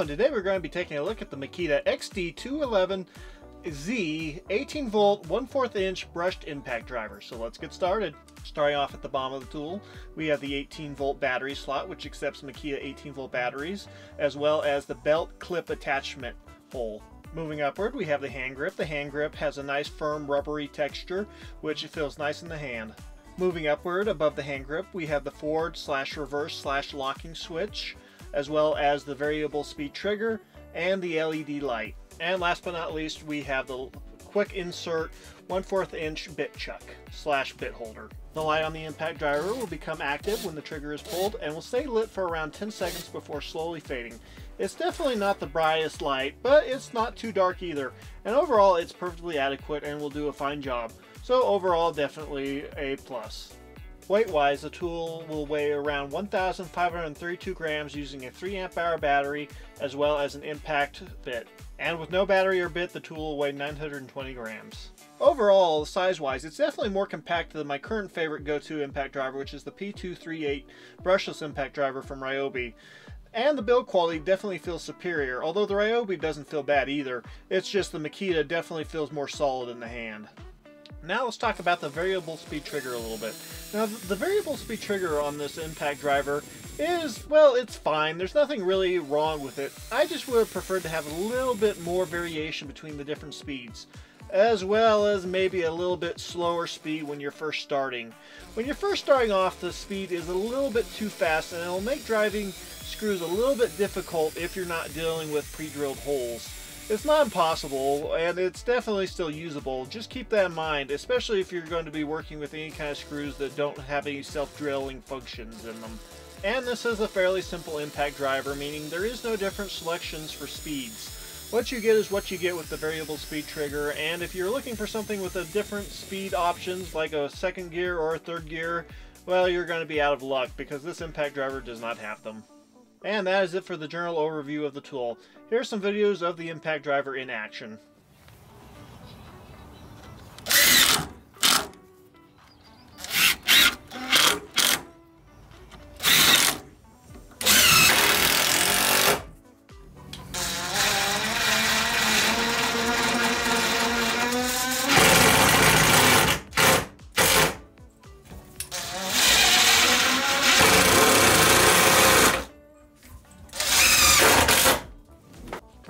Today we're going to be taking a look at the Makita XDT11Z 18 volt 1/4 inch brushed impact driver. So let's get started. Starting off at the bottom of the tool, we have the 18 volt battery slot, which accepts Makita 18 volt batteries, as well as the belt clip attachment hole. Moving upward, we have the hand grip. The hand grip has a nice firm rubbery texture, which feels nice in the hand. Moving upward above the hand grip, we have the forward/reverse/locking switch, as well as the variable speed trigger and the LED light. And last but not least, we have the quick insert 1/4 inch bit chuck/bit holder. The light on the impact driver will become active when the trigger is pulled and will stay lit for around 10 seconds before slowly fading. It's definitely not the brightest light, but it's not too dark either. And overall, it's perfectly adequate and will do a fine job. So overall, definitely a plus. Weight-wise, the tool will weigh around 1,532 grams using a 3 amp hour battery as well as an impact bit. And with no battery or bit, the tool will weigh 920 grams. Overall, size-wise, it's definitely more compact than my current favorite go-to impact driver, which is the P238 brushless impact driver from Ryobi. And the build quality definitely feels superior, although the Ryobi doesn't feel bad either. It's just the Makita definitely feels more solid in the hand. Now let's talk about the variable speed trigger a little bit. Now the variable speed trigger on this impact driver is, well, it's fine. There's nothing really wrong with it. I just would have preferred to have a little bit more variation between the different speeds, as well as maybe a little bit slower speed when you're first starting. When you're first starting off, the speed is a little bit too fast and it'll make driving screws a little bit difficult if you're not dealing with pre-drilled holes. It's not impossible, and it's definitely still usable. Just keep that in mind, especially if you're going to be working with any kind of screws that don't have any self-drilling functions in them. And this is a fairly simple impact driver, meaning there is no different selections for speeds. What you get is what you get with the variable speed trigger, and if you're looking for something with a different speed options, like a second gear or a third gear, well, you're going to be out of luck, because this impact driver does not have them. And that is it for the general overview of the tool. Here are some videos of the impact driver in action.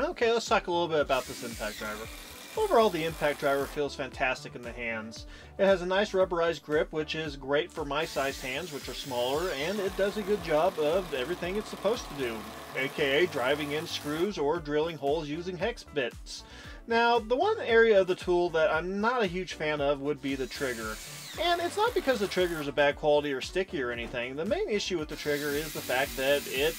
Okay, let's talk a little bit about this impact driver. Overall, the impact driver feels fantastic in the hands. It has a nice rubberized grip, which is great for my sized hands, which are smaller, and it does a good job of everything it's supposed to do, aka driving in screws or drilling holes using hex bits. Now, the one area of the tool that I'm not a huge fan of would be the trigger. And it's not because the trigger is a bad quality or sticky or anything. The main issue with the trigger is the fact that it,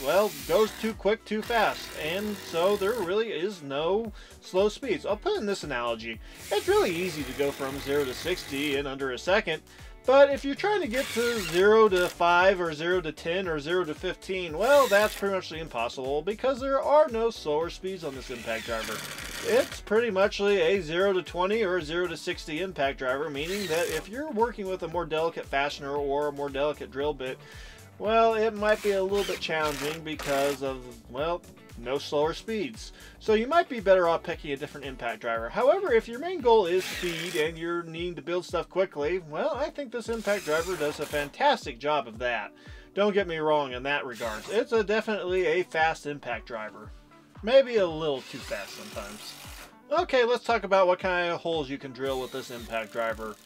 well, goes too quick too fast, and so there really is no slow speeds. I'll put in this analogy. It's really easy to go from 0 to 60 in under a second, but if you're trying to get to 0 to 5 or 0 to 10 or 0 to 15, well, that's pretty much impossible because there are no slower speeds on this impact driver. It's pretty much a 0 to 20 or 0 to 60 impact driver, meaning that if you're working with a more delicate fastener or a more delicate drill bit, well, it might be a little bit challenging because of, well, no slower speeds. So you might be better off picking a different impact driver. However, if your main goal is speed and you're needing to build stuff quickly, well, I think this impact driver does a fantastic job of that. Don't get me wrong in that regard. It's definitely a fast impact driver. Maybe a little too fast sometimes. Okay, let's talk about what kind of holes you can drill with this impact driver,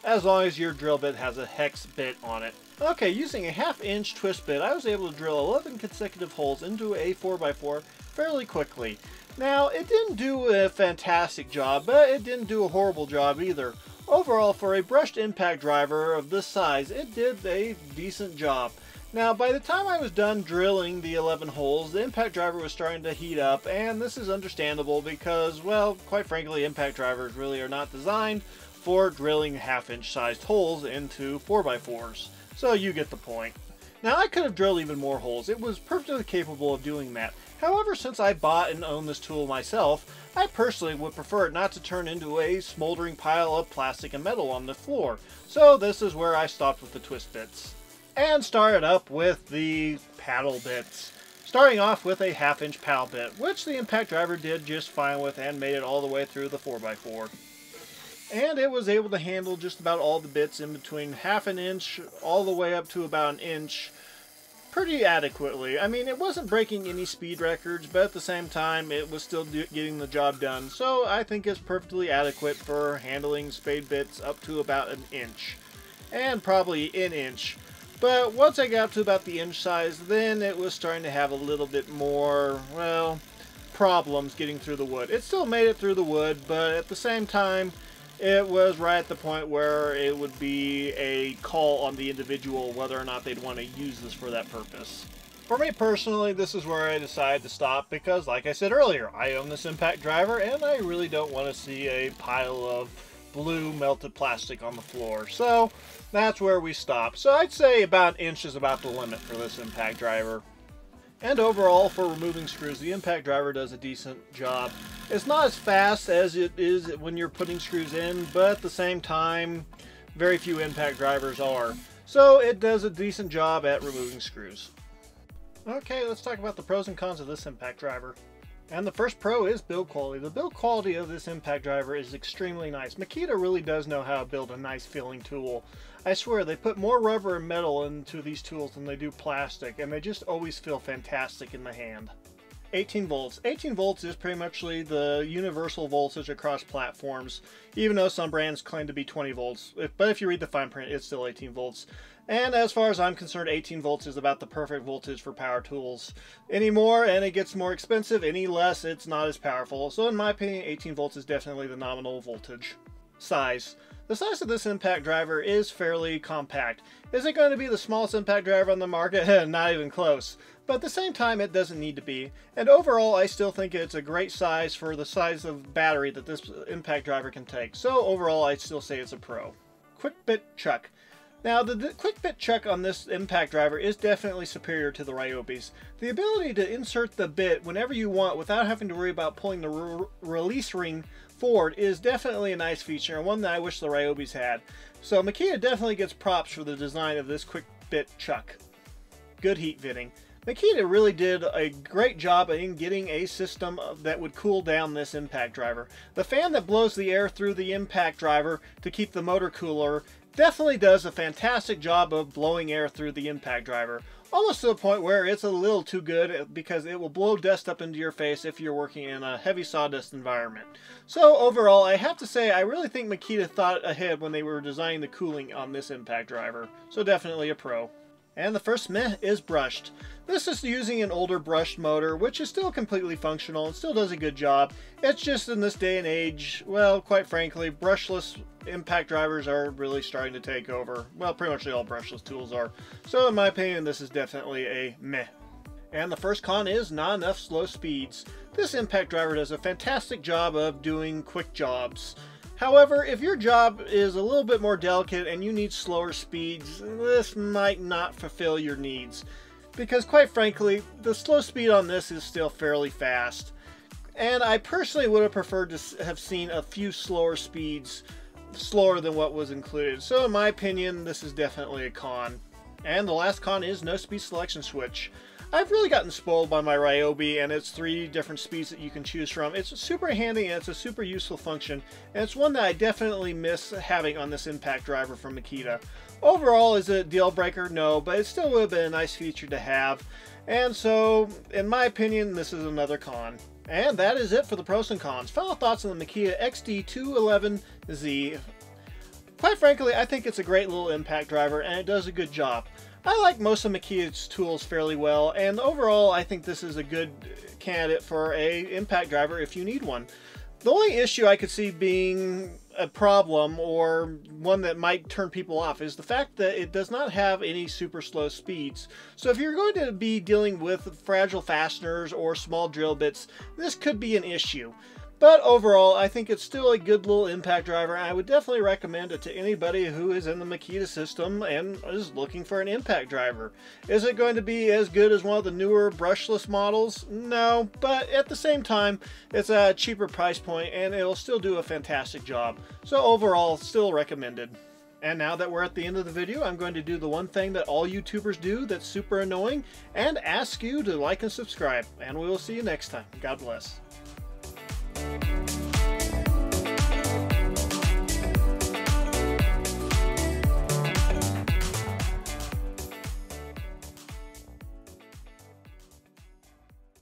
as long as your drill bit has a hex bit on it. Okay, using a 1/2 inch twist bit, I was able to drill 11 consecutive holes into a 4x4 fairly quickly. Now, it didn't do a fantastic job, but it didn't do a horrible job either. Overall, for a brushed impact driver of this size, it did a decent job. Now, by the time I was done drilling the 11 holes, the impact driver was starting to heat up, and this is understandable because, well, quite frankly, impact drivers really are not designed for drilling half-inch sized holes into 4x4s. So you get the point. Now, I could have drilled even more holes. It was perfectly capable of doing that. However, since I bought and own this tool myself, I personally would prefer it not to turn into a smoldering pile of plastic and metal on the floor. So this is where I stopped with the twist bits. And started up with the paddle bits. Starting off with a half-inch paddle bit, which the impact driver did just fine with and made it all the way through the 4x4. And it was able to handle just about all the bits in between half an inch all the way up to about an inch pretty adequately. I mean, it wasn't breaking any speed records, but at the same time, it was still getting the job done. So I think it's perfectly adequate for handling spade bits up to about an inch. And probably an inch. But once I got to about the inch size, then it was starting to have a little bit more, well, problems getting through the wood. It still made it through the wood, but at the same time, it was right at the point where it would be a call on the individual whether or not they'd want to use this for that purpose. For me personally, this is where I decided to stop because, like I said earlier, I own this impact driver and I really don't want to see a pile of blue melted plastic on the floor. So that's where we stop. So I'd say about an inch is about the limit for this impact driver. And overall, for removing screws, the impact driver does a decent job. It's not as fast as it is when you're putting screws in, but at the same time, very few impact drivers are. So it does a decent job at removing screws. Okay, let's talk about the pros and cons of this impact driver. And the first pro is build quality. The build quality of this impact driver is extremely nice. Makita really does know how to build a nice feeling tool. I swear, they put more rubber and metal into these tools than they do plastic, and they just always feel fantastic in the hand. 18 volts. 18 volts is pretty much the universal voltage across platforms, even though some brands claim to be 20 volts. But if you read the fine print, it's still 18 volts. And as far as I'm concerned, 18 volts is about the perfect voltage for power tools. Any more and it gets more expensive, any less it's not as powerful. So in my opinion, 18 volts is definitely the nominal voltage. Size. The size of this impact driver is fairly compact. Is it going to be the smallest impact driver on the market? Not even close. But at the same time, it doesn't need to be. And overall, I still think it's a great size for the size of battery that this impact driver can take. So overall, I'd still say it's a pro. Quick bit chuck. Now, the quick bit chuck on this impact driver is definitely superior to the Ryobi's. The ability to insert the bit whenever you want without having to worry about pulling the release ring forward is definitely a nice feature, and one that I wish the Ryobi's had. So Makita definitely gets props for the design of this quick bit chuck. Good heat venting. Makita really did a great job in getting a system that would cool down this impact driver. The fan that blows the air through the impact driver to keep the motor cooler definitely does a fantastic job of blowing air through the impact driver. Almost to the point where it's a little too good because it will blow dust up into your face if you're working in a heavy sawdust environment. So overall, I have to say I really think Makita thought ahead when they were designing the cooling on this impact driver. So definitely a pro. And the first meh is brushed. This is using an older brushed motor, which is still completely functional and still does a good job. It's just in this day and age, well, quite frankly, brushless impact drivers are really starting to take over. Well, pretty much all brushless tools are. So in my opinion, this is definitely a meh. And the first con is not enough slow speeds. This impact driver does a fantastic job of doing quick jobs. However, if your job is a little bit more delicate and you need slower speeds, this might not fulfill your needs. Because quite frankly, the slow speed on this is still fairly fast. And I personally would have preferred to have seen a few slower speeds, slower than what was included. So in my opinion, this is definitely a con. And the last con is no speed selection switch. I've really gotten spoiled by my Ryobi and its 3 different speeds that you can choose from. It's super handy and it's a super useful function, and it's one that I definitely miss having on this impact driver from Makita. Overall, is it a deal breaker? No, but it still would have been a nice feature to have. And so, in my opinion, this is another con. And that is it for the pros and cons. Final thoughts on the Makita XDT11Z. Quite frankly, I think it's a great little impact driver and it does a good job. I like most of Makita's tools fairly well, and overall I think this is a good candidate for a impact driver if you need one. The only issue I could see being a problem, or one that might turn people off, is the fact that it does not have any super slow speeds. So if you're going to be dealing with fragile fasteners or small drill bits, this could be an issue. But overall, I think it's still a good little impact driver. I would definitely recommend it to anybody who is in the Makita system and is looking for an impact driver. Is it going to be as good as one of the newer brushless models? No, but at the same time, it's a cheaper price point and it'll still do a fantastic job. So overall, still recommended. And now that we're at the end of the video, I'm going to do the one thing that all YouTubers do that's super annoying and ask you to like and subscribe. And we will see you next time. God bless.